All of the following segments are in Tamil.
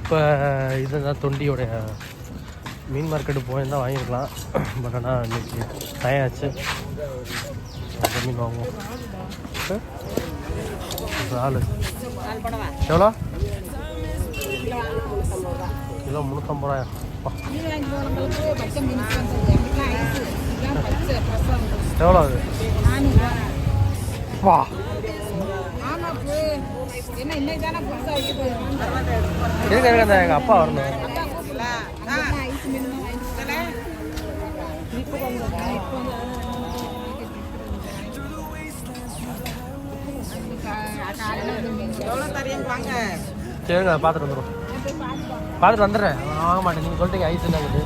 இப்போ இதுதான் தொண்டியோடைய மீன் மார்க்கெட்டு போயிருந்தால் வாங்கியிருக்கலாம். பட் ஆனால் இன்றைக்கி டைம் ஆச்சு. மீன் வாங்குவோம். ஆள் எவ்வளோ? கிலோ 350 ரூபாயா? எவ்வளோ அது? வா இருங்க இருங்க, எங்கள் அப்பா வரணும். சரிங்க, பார்த்துட்டு வந்துடும். பார்த்துட்டு வந்துடுறேன். வாங்க மாட்டேன், நீங்கள் சொல்லிட்டீங்க ஐஸ் என்னங்குது.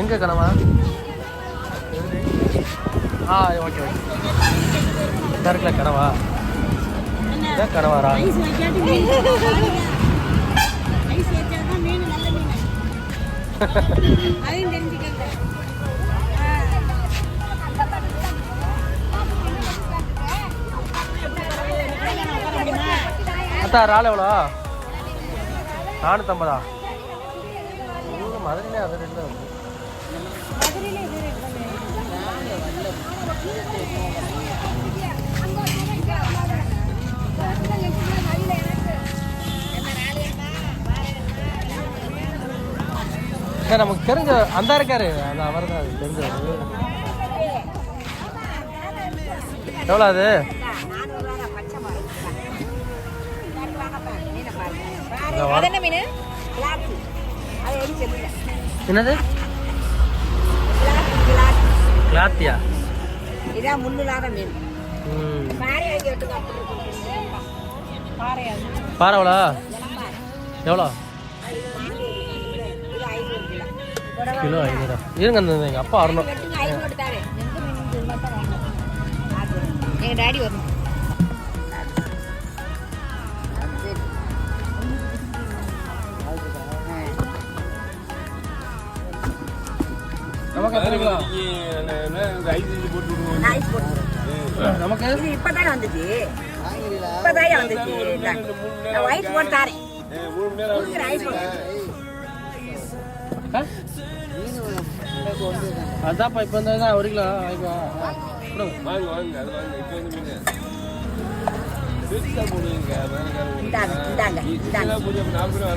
எங்கே கனவா? Okay okay. இருக்குல்ல கனவா? இதான் கனவாரா? அத்தா இறால் எவ்வளோ? 450. மதுரையிலே அது ரெண்டு தான். சார் நமக்கு தெரிஞ்ச அந்த இருக்காரு, அந்த அவர் தான் தெரிஞ்சவர். எவ்வளோ அது? என்னது? கிளாத்தியா? இதான் முள்ளுலாத மீன். பாறை எவ்வளோ? எவ்வளோ கிலோ? 500. இருங்க, அந்த எங்கள் அப்பா வரணும். எங்கள் டாடி வரணும். நமக்கு இப்பதான் வந்துச்சு. இப்பதான் வந்துச்சு. வயசு போட்டு தாரேன். அதான்ப்பா இப்போ இருந்தால் 1 கிலோ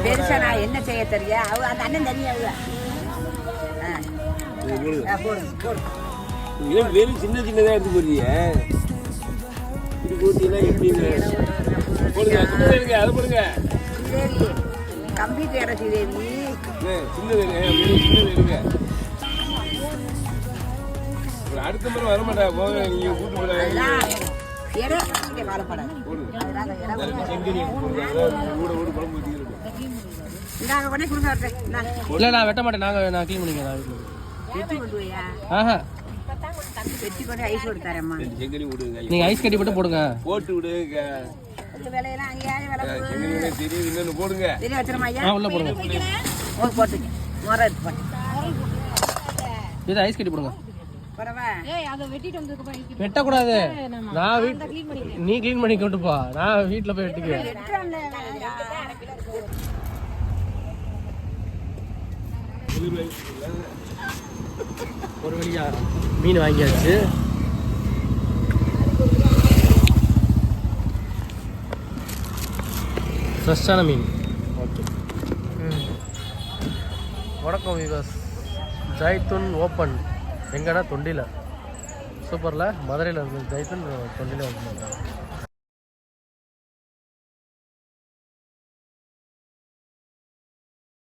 பெருசா நான் என்ன செய்ய தெரியா? அந்த அண்ணன் தனியா வெறும் சின்ன சின்னதா எடுத்து போறீங்க. இது போட்டீங்கன்னா எப்படி போடுங்க? சின்னதா அதை போடுங்க. கம்ப்ளீட் இடம் சின்னது சின்னது இருங்க. அடுத்த முறை வர மாட்டா போங்க. நீங்க கூட்டு போட இல்லை, நான் வெட்ட மாட்டேன். நான் க்ளீன் பண்ணிக்கிறேன். நீங்க ஐஸ் கட்டி போட்டு போடுங்க. போட்டு விடுங்க. போடுங்க. உள்ள போடுங்க. இது ஐஸ் கட்டி போடுங்க. வெட்டக்கூடாது. நான் நீ கிளீன் பண்ணி கொண்டுப்பா. நான் வீட்டுல போய் வெட்டிக்குவேன். ஒரு வழியா மீன் வாங்கியாச்சு. ஃப்ரெஷ்ஷான மீன். ஓகே. வணக்கம் வீவர்ஸ். ஜைத்துன் ஓப்பன் எங்கன்னா தொண்டியில். சூப்பரில் மதுரையில் இருந்து ஜைத்துன் தொண்டியில் வந்து